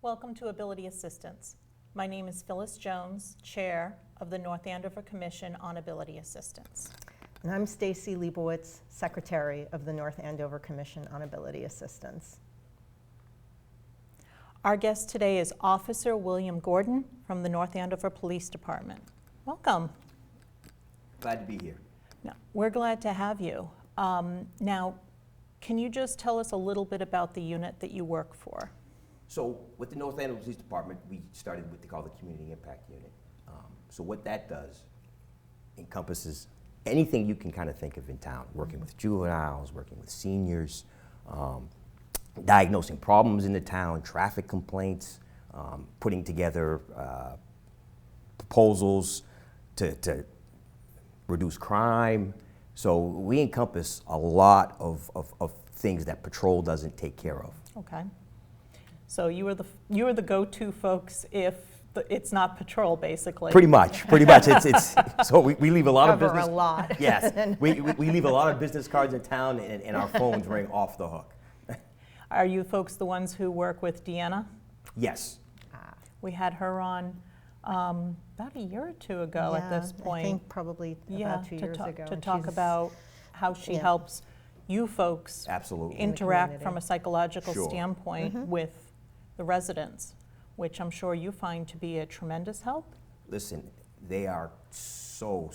Welcome to Ability Assistance. My name is Phyllis Jones, Chair of the North Andover Commission on Ability Assistance. And I'm Stacy Leibowitz, Secretary of the North Andover Commission on Ability Assistance. Our guest today is Officer William Gordon from the North Andover Police Department. Welcome. Glad to be here. Now, we're glad to have you. Now, can you just tell us a little bit about the unit that you work for? So with the North Andover Police Department, we started what they call the Community Impact Unit. So what that does encompasses anything you can kind of think of in town, working with juveniles, working with seniors, diagnosing problems in the town, traffic complaints, putting together proposals to reduce crime. So we encompass a lot of things that patrol doesn't take care of. Okay. So you are the go-to folks if it's not patrol, basically. Pretty much. It's so we leave a lot of Cover business. a lot. Yes, we leave a lot of business cards in town, and our phones ring off the hook. Are you folks the ones who work with Deanna? Yes. We had her on about a year or two ago at this point. I think probably about 2 years ago. To and talk she's- about how she helps you folks Absolutely. interact community. from a psychological Sure. standpoint with the residents, which I'm sure you find to be a tremendous help. Listen, they are so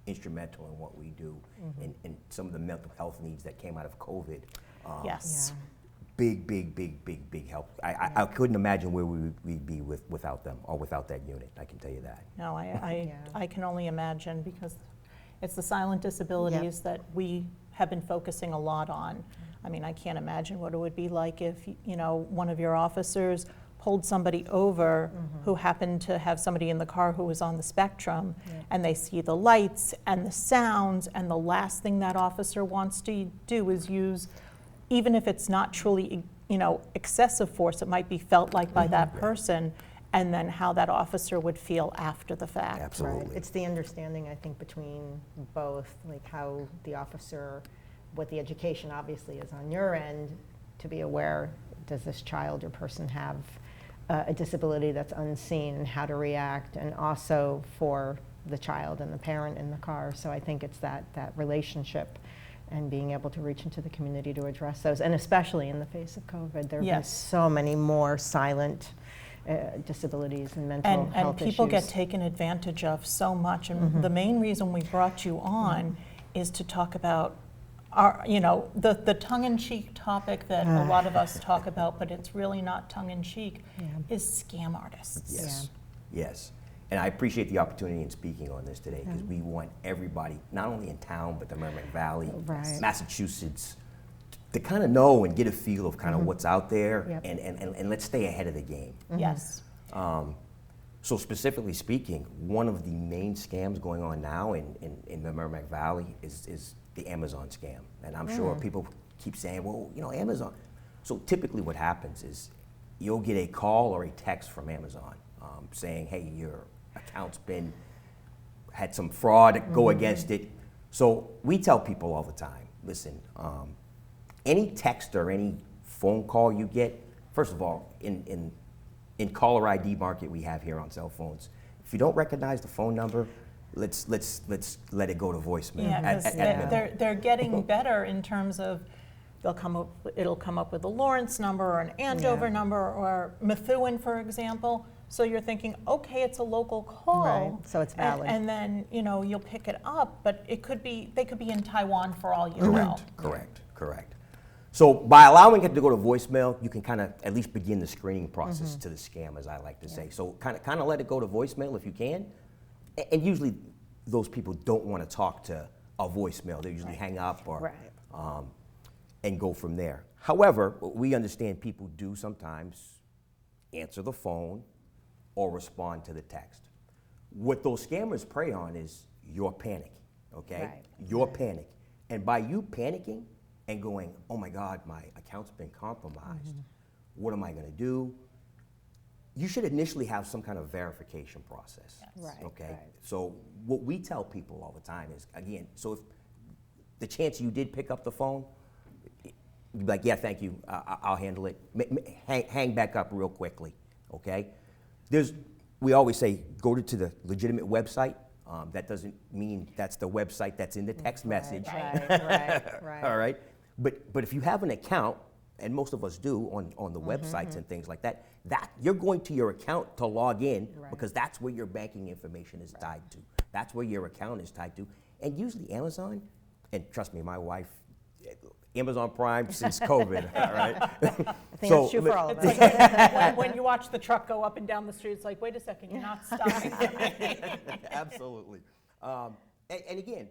instrumental in what we do, and some of the mental health needs that came out of COVID. Yes. Big help. I couldn't imagine where we'd be without them or without that unit. I can tell you that. No, Yeah. I can only imagine, because it's the silent disabilities that we have been focusing a lot on. I mean, I can't imagine what it would be like if, you know, one of your officers pulled somebody over who happened to have somebody in the car who was on the spectrum, and they see the lights and the sounds, and the last thing that officer wants to do is use, even if it's not truly, you know, excessive force, it might be felt like by that person, and then how that officer would feel after the fact. Absolutely. Right. It's the understanding, I think, between both, like how the officer, what the education obviously is on your end, to be aware, does this child or person have a disability that's unseen, and how to react, and also for the child and the parent in the car. So I think it's that relationship and being able to reach into the community to address those, and especially in the face of COVID. There have been so many more silent disabilities and mental health issues. And people get taken advantage of so much, and the main reason we brought you on is to talk about our, you know, the tongue-in-cheek topic that a lot of us talk about, but it's really not tongue-in-cheek, is scam artists. Yes. And I appreciate the opportunity in speaking on this today, because we want everybody, not only in town, but the Merrimack Valley, Massachusetts, to kind of know and get a feel of kind of what's out there, and let's stay ahead of the game. Yes. So specifically speaking, one of the main scams going on now in the Merrimack Valley is the Amazon scam. And I'm sure people keep saying, well, you know, Amazon. So typically what happens is you'll get a call or a text from Amazon saying, hey, your account's had some fraud, go against it. So we tell people all the time, listen, any text or any phone call you get, first of all, in caller ID market we have here on cell phones, if you don't recognize the phone number, let's let it go to voicemail. Yeah, because they're getting better in terms of it'll come up with a Lawrence number or an Andover number or Methuen, for example. So you're thinking, okay, it's a local call, Right, so it's valid. and then, you know, you'll pick it up, but they could be in Taiwan for all you know. Correct. So by allowing it to go to voicemail, you can kind of at least begin the screening process to the scam, as I like to say. So kind of let it go to voicemail if you can. And usually those people don't want to talk to a voicemail. They usually hang up or and go from there. However, we understand people do sometimes answer the phone or respond to the text. What those scammers prey on is your panic, okay? Right. Your panic. And by you panicking and going, oh my God, my account's been compromised, what am I gonna do? You should initially have some kind of verification process, okay? So what we tell people all the time is, again, so if the chance you did pick up the phone, You'd be like, yeah, thank you, I'll handle it. Hang back up real quickly, okay? We always say, go to the legitimate website. That doesn't mean that's the website that's in the text message. Right. All right? But if you have an account, and most of us do on the websites and things like that, you're going to your account to log in because that's where your banking information is tied to. That's where your account is tied to. And usually Amazon, and trust me, my wife, Amazon Prime since COVID, all right? I think that's true for all of us. It's like when you watch the truck go up and down the street, it's like, wait a second, you're not stopping. Absolutely. And again,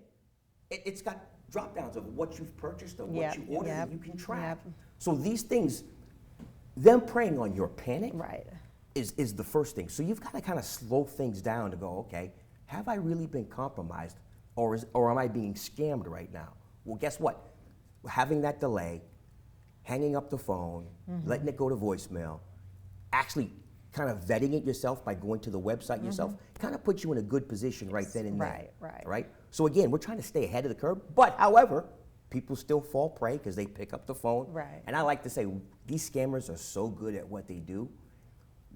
it's got drop downs of what you've purchased or what you ordered, and you can track. So these things, them preying on your panic is the first thing. So you've got to kind of slow things down to go, okay, have I really been compromised or am I being scammed right now? Well, guess what? Having that delay, hanging up the phone, letting it go to voicemail, actually kind of vetting it yourself by going to the website yourself, kind of puts you in a good position right then and there. Right. So again, we're trying to stay ahead of the curve, but however, people still fall prey because they pick up the phone. And I like to say, these scammers are so good at what they do.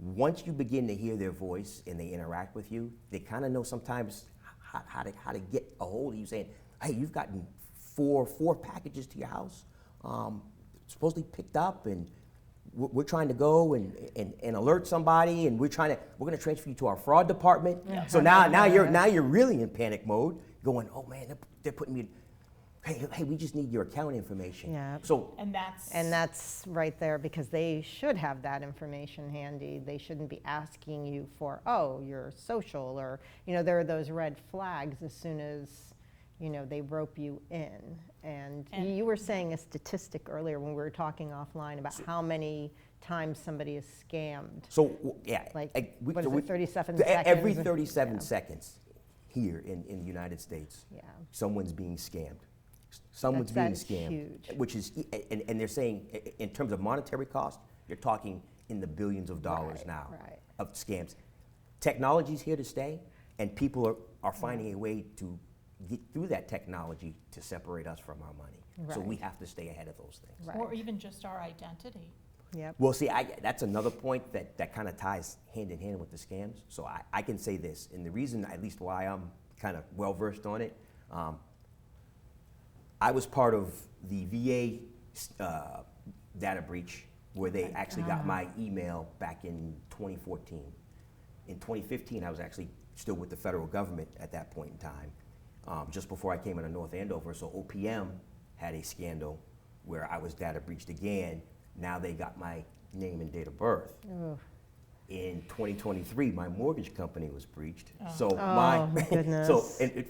Once you begin to hear their voice and they interact with you, they kind of know sometimes how to get a hold of you, saying, hey, you've gotten four packages to your house, supposedly picked up, and we're trying to go and alert somebody, and we're going to transfer you to our fraud department. So now you're really in panic mode, going, oh man, they're putting me. Hey, we just need your account information. So and that's right there, because they should have that information handy. They shouldn't be asking you for, oh, your social, or there are those red flags as soon as they rope you in. And you were saying a statistic earlier when we were talking offline about how many times somebody is scammed. So yeah, what is it, 37 seconds? Every 37 seconds here in the United States, someone's being scammed. Someone's being scammed, huge. Which is, and they're saying in terms of monetary cost, you're talking in the billions of dollars now of scams. Technology's here to stay, and people are finding a way to get through that technology to separate us from our money. So we have to stay ahead of those things. Or even just our identity. Well, see, that's another point that kind of ties hand in hand with the scams. So I can say this, and the reason, at least why I'm kind of well-versed on it, I was part of the VA data breach where they actually got my email back in 2014. In 2015, I was actually still with the federal government at that point in time, just before I came into North Andover. So OPM had a scandal where I was data breached again. Now they got my name and date of birth. In 2023, my mortgage company was breached. So my goodness. So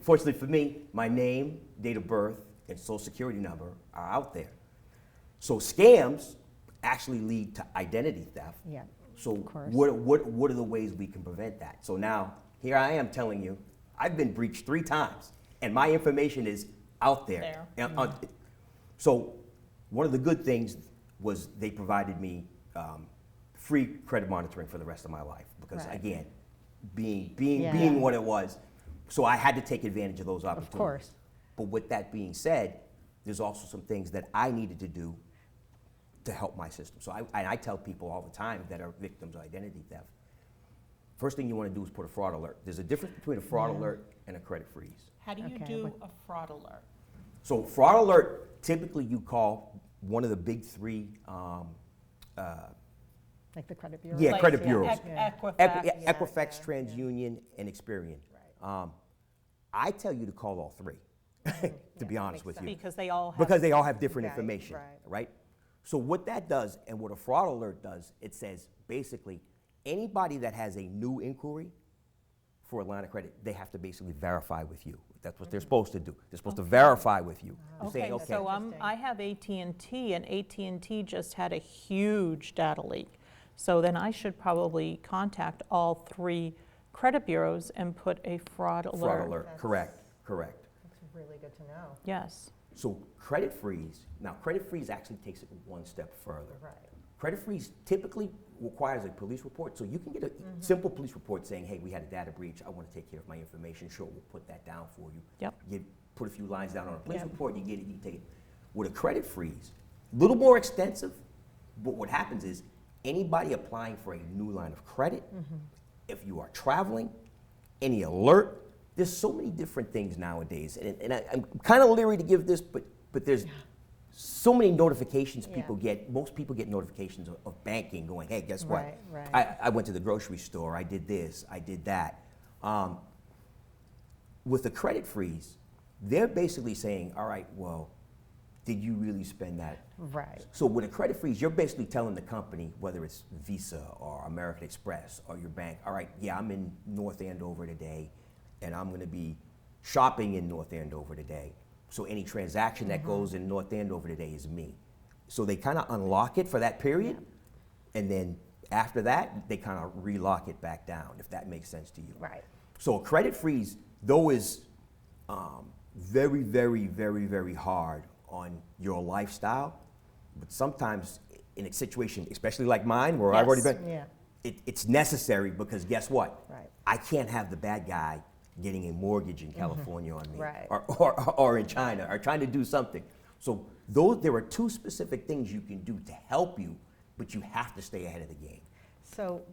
fortunately for me, my name, date of birth, and social security number are out there. So scams actually lead to identity theft. So what are the ways we can prevent that? So now here I am telling you, I've been breached 3 times, and my information is out there. So one of the good things was they provided me free credit monitoring for the rest of my life, because again, being what it was, so I had to take advantage of those opportunities. Of course. But with that being said, there's also some things that I needed to do to help my system. So I tell people all the time that are victims of identity theft, first thing you want to do is put a fraud alert. There's a difference between a fraud alert and a credit freeze. How do you do a fraud alert? So fraud alert, typically you call one of the big 3 like the credit bureau? Yeah, credit bureaus. Equifax. Equifax, TransUnion, and Experian. I tell you to call all 3. To be honest with you. Because they all have different information, right? So what that does, and what a fraud alert does, it says basically anybody that has a new inquiry for a line of credit, they have to basically verify with you. That's what they're supposed to do. They're supposed to verify with you. So I have AT&T, and AT&T just had a huge data leak. So then I should probably contact all 3 credit bureaus and put a fraud alert. Fraud alert, correct. That's really good to know. Yes. So credit freeze actually takes it one step further. Credit freeze typically requires a police report, so you can get a simple police report saying, hey, we had a data breach, I want to take care of my information, sure, we'll put that down for you. Put a few lines down on a police report, you get it, you take it. With a credit freeze, little more extensive, but what happens is anybody applying for a new line of credit, if you are traveling, any alert, there's so many different things nowadays. And I'm kind of leery to give this, but there's so many notifications people get. Most people get notifications of banking going, hey, guess what? Right. I went to the grocery store, I did this, I did that. With the credit freeze, they're basically saying, all right, well, did you really spend that? Right. So with a credit freeze, you're basically telling the company, whether it's Visa or American Express or your bank, all right, yeah, I'm in North Andover today, and I'm gonna be shopping in North Andover today. So any transaction that goes in North Andover today is me. So they kind of unlock it for that period, and then after that, they kind of relock it back down, if that makes sense to you. Right. So a credit freeze, though, is very, very, very, very hard on your lifestyle, but sometimes in a situation, especially like mine, where I've already Yes. been, it's necessary, because guess what? Right. I can't have the bad guy getting a mortgage in California on me, Right. or in China, or trying to do something. So there are two specific things you can do to help you, but you have to stay ahead of the game. So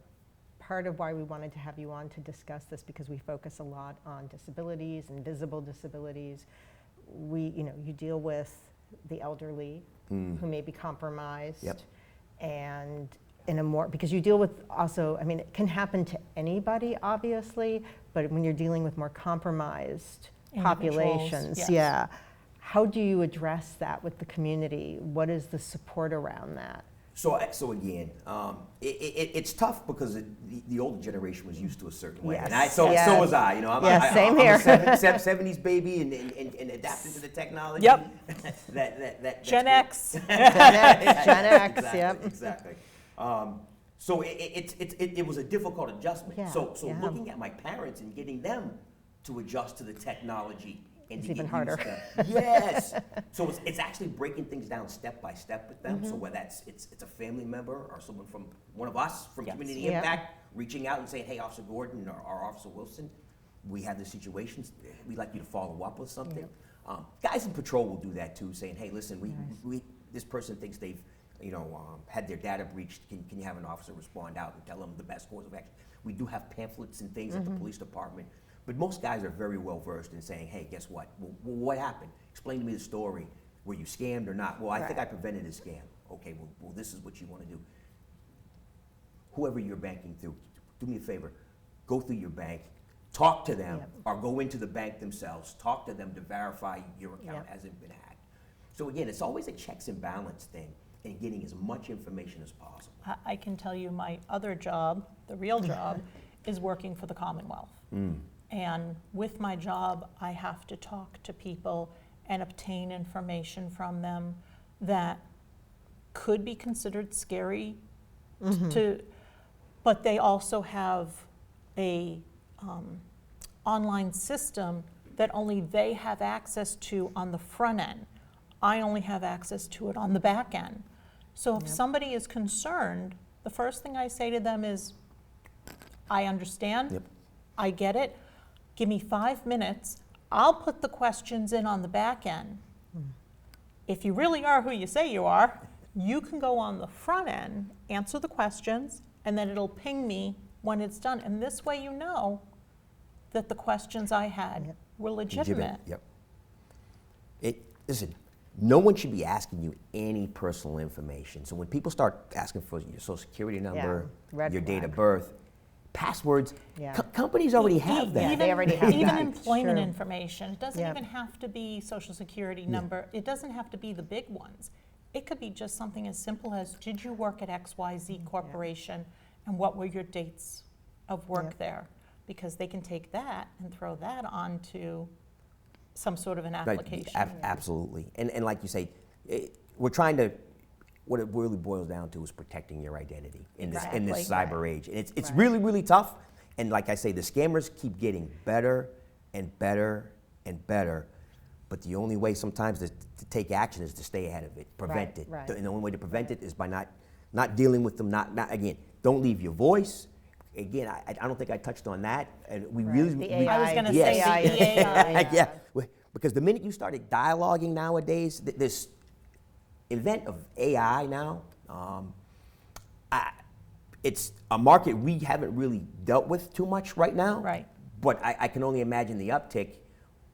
part of why we wanted to have you on to discuss this, because we focus a lot on disabilities, invisible disabilities. You deal with the elderly who may be compromised. Yep. And because you deal with also, I mean, it can happen to anybody, obviously, but when you're dealing with more compromised Individuals, populations, yes. how do you address that with the community? What is the support around that? So again, it's tough, because the older generation was used to a certain way, Yes, so yes. was I. Same I'm here. a 70s baby and adapted to the technology. Yep. That's Gen good. X. Gen X, Exactly, yep. Exactly. So it was a difficult adjustment. Yeah, So yeah. looking at my parents and getting them to adjust to the technology. And It's to even get harder. used to- yes. So it's actually breaking things down step by step with them. So whether it's a family member or someone from one of us from Yes. Community Yeah. Impact reaching out and saying, hey, Officer Gordon or Officer Wilson, we have this situation. We'd like you to follow up with something. Guys in patrol will do that too, saying, hey, listen, we this person thinks they've had their data breached. Can you have an officer respond out and tell them the best course of action? We do have pamphlets and things at the police department. But most guys are very well versed in saying, hey, guess what? Well, what happened? Explain to me the story. Were you scammed or not? Well, I think I prevented a scam. Okay, well, this is what you want to do. Whoever you're banking through, do me a favor. Go through your bank, talk to them, or go into the bank themselves. Talk to them to verify your account hasn't been hacked. So again, it's always a checks and balance thing, and getting as much information as possible. I can tell you my other job, the real job, is working for the Commonwealth. And with my job, I have to talk to people and obtain information from them that could be considered scary but they also have a online system that only they have access to on the front end. I only have access to it on the back end. So if somebody is concerned, the first thing I say to them is, I understand, I get it, give me 5 minutes, I'll put the questions in on the back end. If you really are who you say you are, you can go on the front end, answer the questions, and then it'll ping me when it's done. And this way you know that the questions I had were legitimate. Listen, no one should be asking you any personal information. So when people start asking for your social security number, red your date of flag. birth, passwords, Yeah. companies already have that. Yeah, they already have Even that. employment Sure. information. It doesn't Yep. even have to be social security number. It doesn't have to be the big ones. It could be just something as simple as, did you work at XYZ Corporation and what were your dates of work Yep. there? Because they can take that and throw that onto some sort of an Right, application. absolutely. And like you say, we're trying to, what it really boils down to is protecting your identity in this Exactly. cyber age. And it's Right. really, really tough. And like I say, the scammers keep getting better and better and better. But the only way sometimes to take action is to stay ahead of it, prevent it. right. And the only way to prevent it is by not dealing with them, not again, don't leave your voice. Again, I don't think I touched on that. And we Right. really, The we- AI, I was gonna the say AI, the AI. yeah, because the minute you started dialoguing nowadays, event of AI now, it's a market we haven't really dealt with too much right now. Right. But I can only imagine the uptick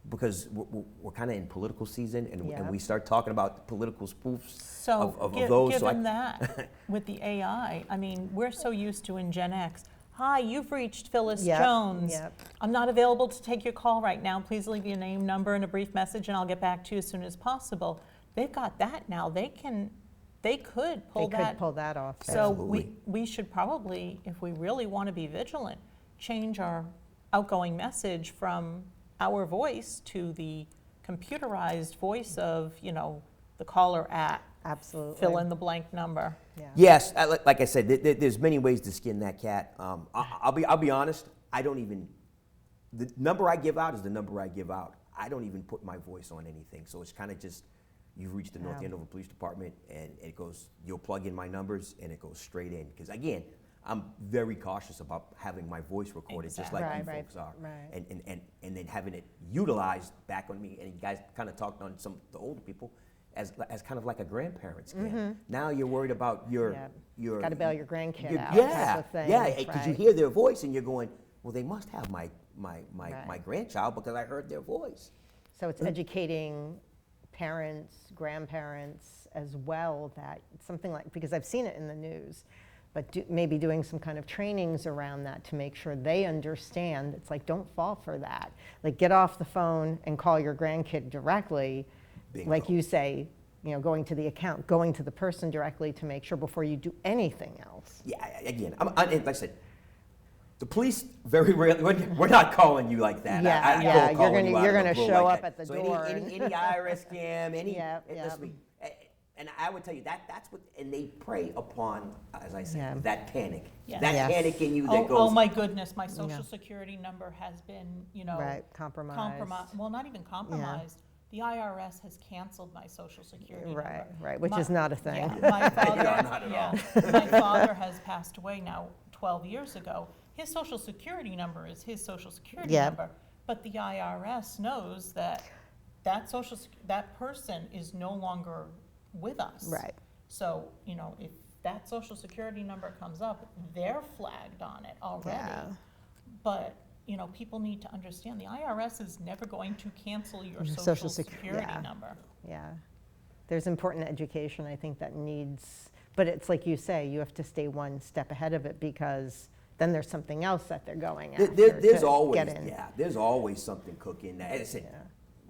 because we're kind of in political season, and we start talking about political spoofs So of those. given that, with the AI, I mean, we're so used to in Gen X, hi, you've reached Phyllis Jones. I'm not available to take your call right now. Please leave your name, number, and a brief message, and I'll get back to you as soon as possible. They've got that now. They could pull that off. So Absolutely. we should probably, if we really want to be vigilant, change our outgoing message from our voice to the computerized voice of, the caller at. Absolutely. Fill in the blank number. Yeah. Yes, like I said, there's many ways to skin that cat. I'll be honest. I don't even. The number I give out is the number I give out. I don't even put my voice on anything. So it's kind of just, you've reached the North Andover Police Department, and it goes. You'll plug in my numbers, and it goes straight in. Because again, I'm very cautious about having my voice recorded, just like you folks are, and then having it utilized back on me. And you guys kind of talked on some of the older people. As kind of like a grandparent scam. Now you're worried about your got to bail your grandkid out. Yeah, type of thing, yeah, because you hear their voice and you're going, well, they must have my grandchild because I heard their voice. So it's educating parents, grandparents as well, that something like, because I've seen it in the news, but maybe doing some kind of trainings around that to make sure they understand. It's like, don't fall for that. Like, get off the phone and call your grandkid directly. Bingo. Like you say, going to the account, going to the person directly to make sure before you do anything else. Yeah, again, like I said, the police very rarely, we're not calling you like that. Yeah, you're gonna show up at the door. Any IRS scam, and I would tell you that's what, and they prey upon, as I said, that panic. Yes. That panic in you that goes. Oh my goodness, my social security number has been, compromised. Well, not even compromised. The IRS has canceled my social security number. Right, which is not a thing. Yeah, my father, my father has passed away now 12 years ago. His social security number is his social security number, but the IRS knows that that person is no longer with us. Right. So, if that social security number comes up, they're flagged on it already. Yeah. But people need to understand the IRS is never going to cancel your social security number. Yeah. There's important education, I think, that needs, but it's like you say, you have to stay one step ahead of it, because then there's something else that they're going after. There's always something cooking. As I said,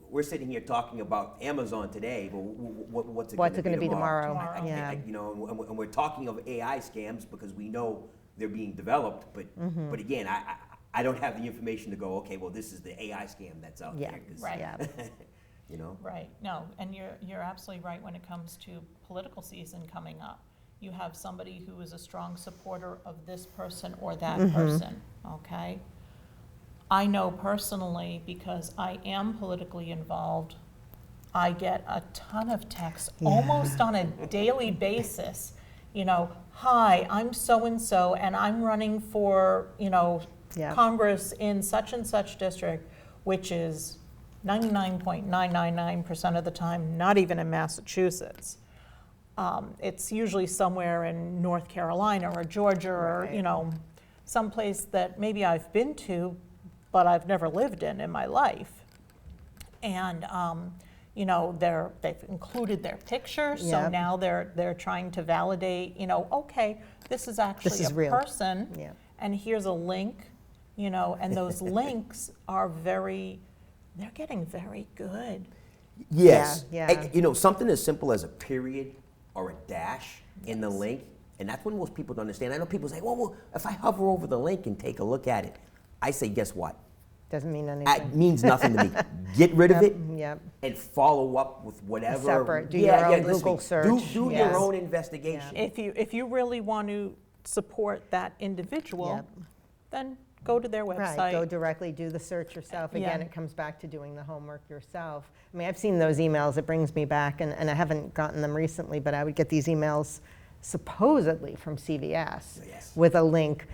we're sitting here talking about Amazon today, but what's it going to be tomorrow? And we're talking of AI scams because we know they're being developed, but again, I don't have the information to go, okay, well, this is the AI scam that's out there. Right. Yeah. Right. No, and you're absolutely right when it comes to political season coming up. You have somebody who is a strong supporter of this person or that person, okay? I know personally, because I am politically involved, I get a ton of texts almost on a daily basis. Hi, I'm so-and-so, and I'm running for, Congress in such and such district, which is 99.999% of the time not even in Massachusetts. It's usually somewhere in North Carolina or Georgia or, someplace that maybe I've been to, but I've never lived in my life. And, they've included their picture, so now they're trying to validate, okay, this is actually a real person, and here's a link, and those links are they're getting very good. Yes. Yeah. Something as simple as a period or a dash in the link, and that's when most people don't understand. I know people say, well, if I hover over the link and take a look at it, I say, guess what? Doesn't mean anything. It means nothing to me. Get rid of it and follow up with whatever. Separate. Do your own Google search. Do your own investigation. If you really want to support that individual, then go to their website. Right, go directly, do the search yourself. Again, it comes back to doing the homework yourself. I mean, I've seen those emails, it brings me back, and I haven't gotten them recently, but I would get these emails supposedly from CVS with a link,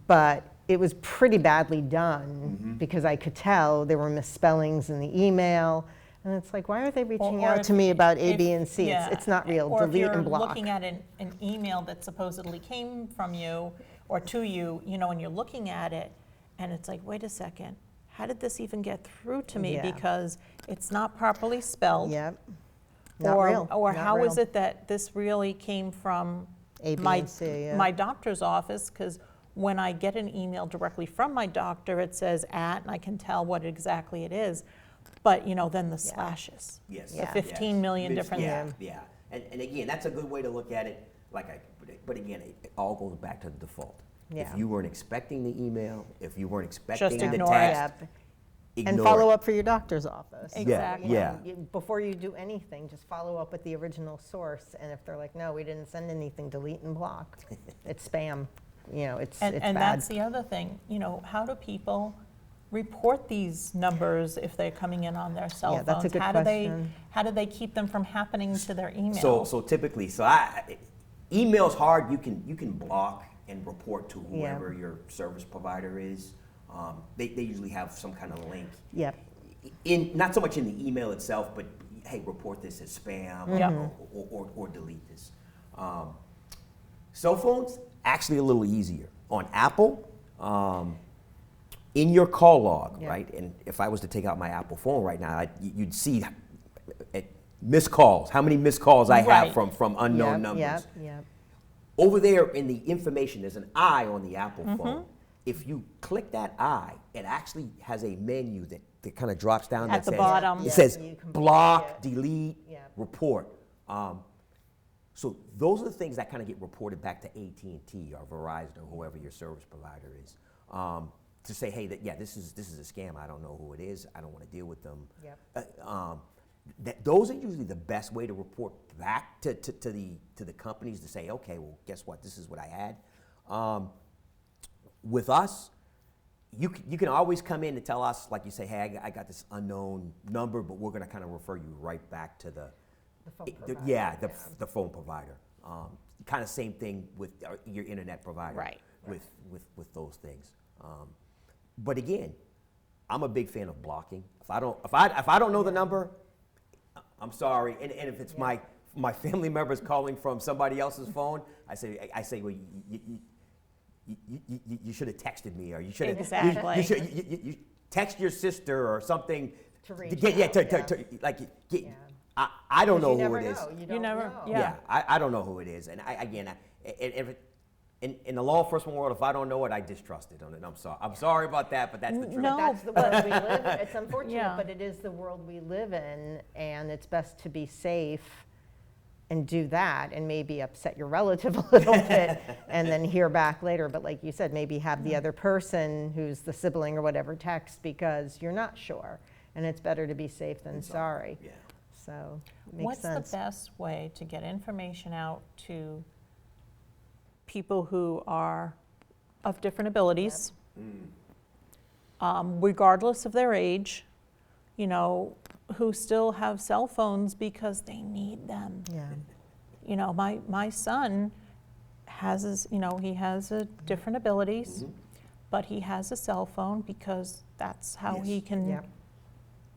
but it was pretty badly done because I could tell there were misspellings in the email. And it's like, why are they reaching Or out if- to me about A, if- B, and C? yeah, It's not real. Or if Delete you're and block. looking at an email that supposedly came from you or to you, and you're looking at it, and it's like, wait a second, how did this even get through to me? Yeah. Because it's not properly spelled. Yep. Not Or, real. or Not how is real. it that this really came from A, B, my, and C, yeah. my doctor's office? Because when I get an email directly from my doctor, it says @ and I can tell what exactly it is. But, then the slashes. Yes. The Yeah. 15 million different. Yeah. And again, that's a good way to look at it. But again, it all goes back to the default. Yeah. If you weren't expecting the email, if you weren't expecting Just the ignore text, Yep. ignore And follow it. up for your doctor's office. So, Exactly. Yeah. Before you do anything, just follow up with the original source. And if they're like, no, we didn't send anything, delete and block. It's spam. It's And bad. that's the other thing, how do people report these numbers if they're coming in on their cell Yeah, phones? that's a good question. How do they keep them from happening to their email? So typically, email's hard. You can block and report to whoever your service provider is. They usually have some kind of link. Yep. Not so much in the email itself, but hey, report this as spam or delete this. Cell phones, actually a little easier. On Apple, in your call log, right? And if I was to take out my Apple phone right now, you'd see missed calls, how many missed calls I have Right. from unknown numbers. Yep. Over there in the information, there's an I on the Apple phone. If you click that I, it actually has a menu that kind of drops down. At that the says, bottom. It Yeah, says you can block, block it. delete, Yeah. report. So those are the things that kind of get reported back to AT&T or Verizon or whoever your service provider is, to say, hey, this is a scam. I don't know who it is. I don't want to deal with them. Yep. Those are usually the best way to report back to the companies to say, okay, well, guess what? This is what I had. With us, you can always come in and tell us, like you say, hey, I got this unknown number, but we're going to kind of refer you right back to the phone provider. the phone provider. Kind of same thing with your internet provider. Right. With those things. But again, I'm a big fan of blocking. If I don't know the number, I'm sorry. And if it's my family members calling from somebody else's phone, I say, well, you should have texted me, or you should have Exactly. you text your sister or something To reach to get. I don't know You who never it is. know. You You don't never- know. yeah. I don't know who it is, and in the law enforcement world, if I don't know it, I distrust it. And I'm sorry about that, but that's the truth. No. That's the world we live in. It's unfortunate, Yeah. but it is the world we live in, and it's best to be safe and do that, and maybe upset your relative a little bit, and then hear back later. But like you said, maybe have the other person who's the sibling or whatever text, because you're not sure, and it's better to be safe than sorry. Yeah. So it makes What's sense. the best way to get information out to people who are of different abilities, regardless of their age, who still have cell phones because they need them? Yeah. My son has he has different abilities, but he has a cell phone because that's how he can Yeah.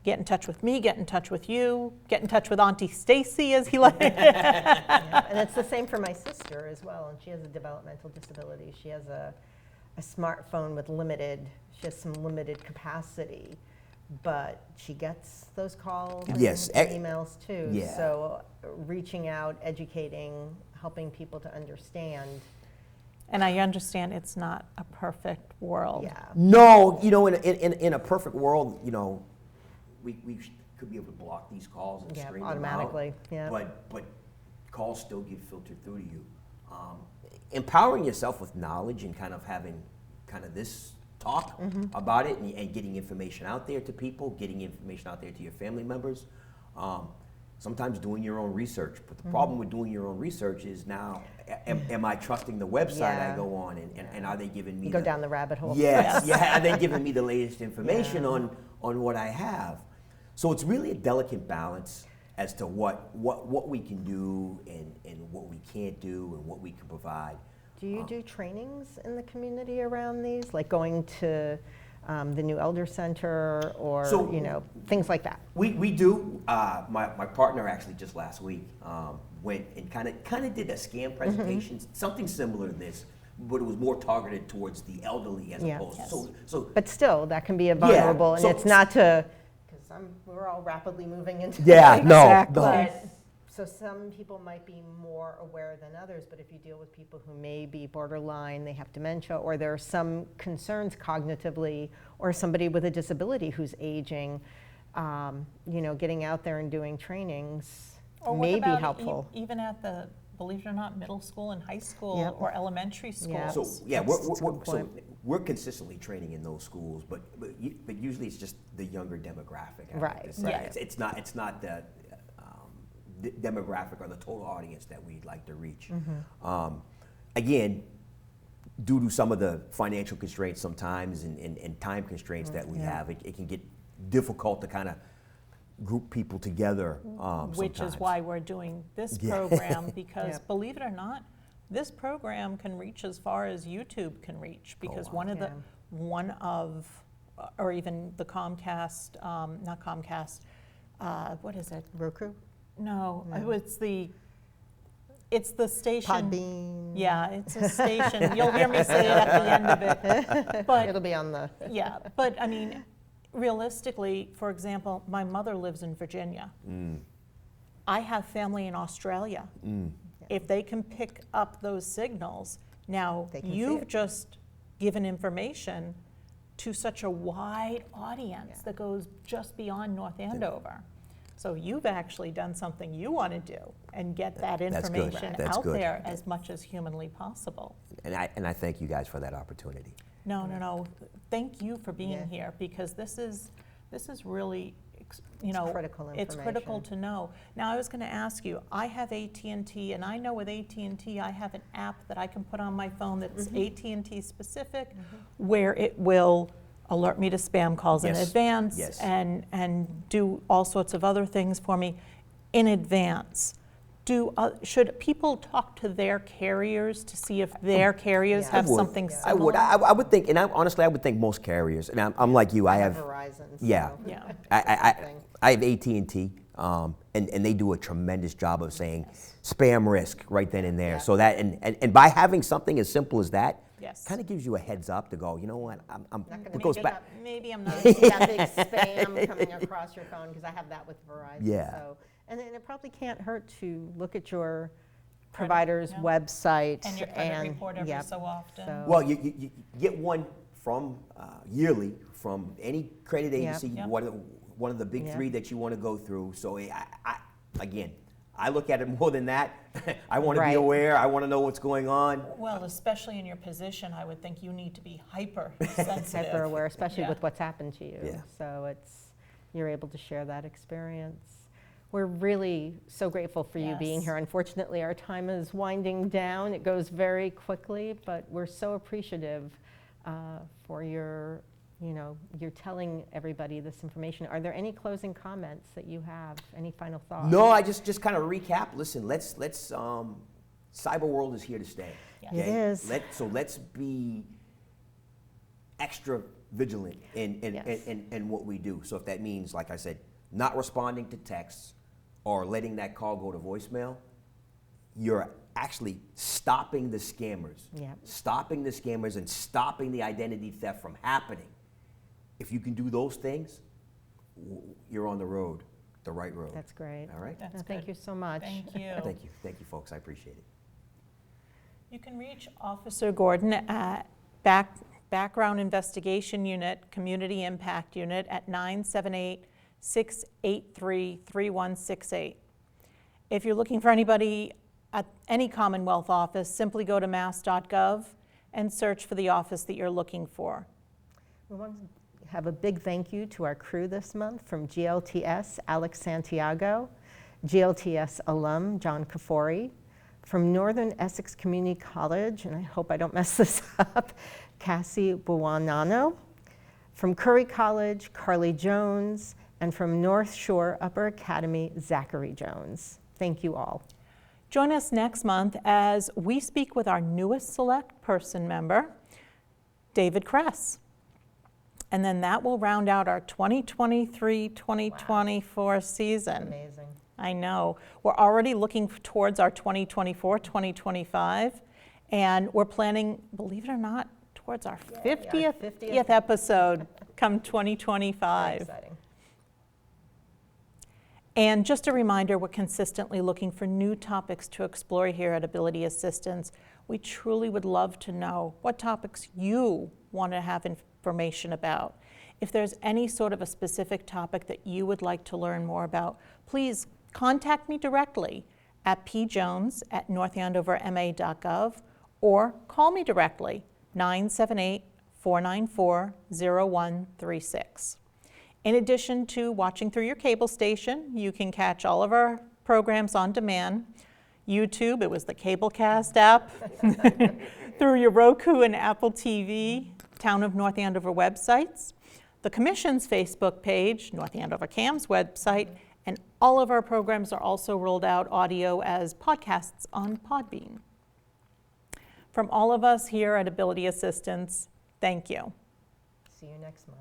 get in touch with me, get in touch with you, get in touch with Auntie Stacy, as he likes. Yeah, and it's the same for my sister as well, and she has a developmental disability. She has a smartphone with she has some limited capacity, but she gets those calls and Yes, emails too. yeah. So reaching out, educating, helping people to understand. And I understand it's not a perfect world. Yeah. No, in a perfect world, we could be able to block these calls and Yeah, screen them automatically, out. yeah. But calls still get filtered through to you. Empowering yourself with knowledge and kind of having kind of this talk about it and getting information out there to people, getting information out there to your family members. Sometimes doing your own research. But the problem with doing your own research is now, am I trusting the website I Yeah. go on, and are they giving me You go down the rabbit hole. Yes, yeah, are they giving me the latest information on what I have? So it's really a delicate balance as to what we can do and what we can't do and what we can provide. Do you do trainings in the community around these, like going to the new Elder Center, or, So- things like that? We do. My partner actually just last week went and kind of did a scam presentation, something similar to this, but it was more targeted towards the elderly as Yeah. opposed. Yes. So But still, that can be a vulnerable, and so- it's not to, because we're all rapidly moving into. Yeah, no, Exactly. no. But, so some people might be more aware than others, but if you deal with people who may be borderline, they have dementia, or there are some concerns cognitively, or somebody with a disability who's aging, getting out there and doing trainings Or what may be about helpful. even at the, believe it or not, middle school and high school Yep. or elementary Yeah. schools? So yeah, That's a good so point. we're consistently training in those schools, but usually it's just the younger demographic. I like Right, to say. right. It's not the demographic or the total audience that we'd like to reach. Again, due to some of the financial constraints sometimes and time constraints that we have, it can get difficult to kind of group people together. Which is sometimes. why we're doing this Yeah. program, because Yep. believe it or not, this program can reach as far as YouTube can reach, because wow. one of, or even the Comcast, not Comcast, what is it? Roku? No, No. it's the station. Podbean? Yeah, it's a station. You'll hear me say it at the end of it. But It'll be on the, yeah, but I mean, realistically, for example, my mother lives in Virginia. I have family in Australia. If they can pick up those signals, now They can see you've it. just given information to such a wide audience Yeah. that goes just beyond North Andover. So you've actually done something you want to do and get that That's good. information That's out good. there as much as humanly possible. And I thank you guys for that opportunity. No. Thank you for being Yeah. here, because this is really, critical it's critical information. to know. Now, I was going to ask you, I have AT&T, and I know with AT&T, I have an app that I can put on my phone that's AT&T specific, where it will alert me to spam calls in Yes. advance Yes. and do all sorts of other things for me in advance. Should people talk to their carriers to see if their carriers Yeah. have I would. something I would. similar? I would think, and honestly, I would think most carriers, and I'm like you, I have Verizon. yeah. so- Yeah. I have AT&T, and they do a tremendous job of saying spam risk right then and there. Yeah. So that, and by having something as simple as that, Yes. kind of gives you a heads up to go, you know what, I'm Not gonna it goes make it back. up. Maybe I'm not. See that big spam coming across your phone, because I have that with Verizon. Yeah. So, and it probably can't hurt to look at your provider's yeah. website. And your credit report every yep, so often. so- Well, you get one from yearly from any credit Yep. agency, Yep. one of the big Yep. three that you want to go through. So again, I look at it more than that. I want to be Right. aware. I want to know what's going on. Well, especially in your position, I would think you need to be hyper sensitive. Hyper aware, especially Yeah. with what's happened to you. Yeah. So you're able to share that experience. We're really so grateful for you being Yes. here. Unfortunately, our time is winding down. It goes very quickly, but we're so appreciative for you're telling everybody this information. Are there any closing comments that you have? Any final thoughts? No, I just kind of recap. Listen, let's cyber world is here to stay. Yes. It is. So let's be extra vigilant Yes. in what we do. So if that means, like I said, not responding to texts or letting that call go to voicemail, you're actually stopping the scammers. Yeah. Stopping the scammers and stopping the identity theft from happening. If you can do those things, you're on the road, the right road. That's great. All right? That's No, thank good. you so much. Thank you. Thank you, folks. I appreciate it. You can reach Officer Gordon at Background Investigation Unit, Community Impact Unit at 978-683-3168. If you're looking for anybody at any Commonwealth office, simply go to mass.gov and search for the office that you're looking for. We want to have a big thank you to our crew this month from GLTS, Alex Santiago, GLTS alum, John Kafori, from Northern Essex Community College, and I hope I don't mess this up, Cassie Buwanano, from Curry College, Carly Jones, and from North Shore Upper Academy, Zachary Jones. Thank you all. Join us next month as we speak with our newest select person member, David Kress. And then that will round out our 2023-2024 season. Amazing. I know. We're already looking towards our 2024-2025, and we're planning, believe it or not, towards our Yay, our 50th episode come Very 2025. exciting. And just a reminder, we're consistently looking for new topics to explore here at Ability Assistance. We truly would love to know what topics you want to have information about. If there's any sort of a specific topic that you would like to learn more about, please contact me directly at pjones@northandoverma.gov or call me directly, 978-494-0136. In addition to watching through your cable station, you can catch all of our programs on demand. YouTube, it was the Cablecast app, through your Roku and Apple TV, Town of North Andover websites, the Commission's Facebook page, North Andover CAM's website, and all of our programs are also rolled out audio as podcasts on Podbean. From all of us here at Ability Assistance, thank you. See you next month.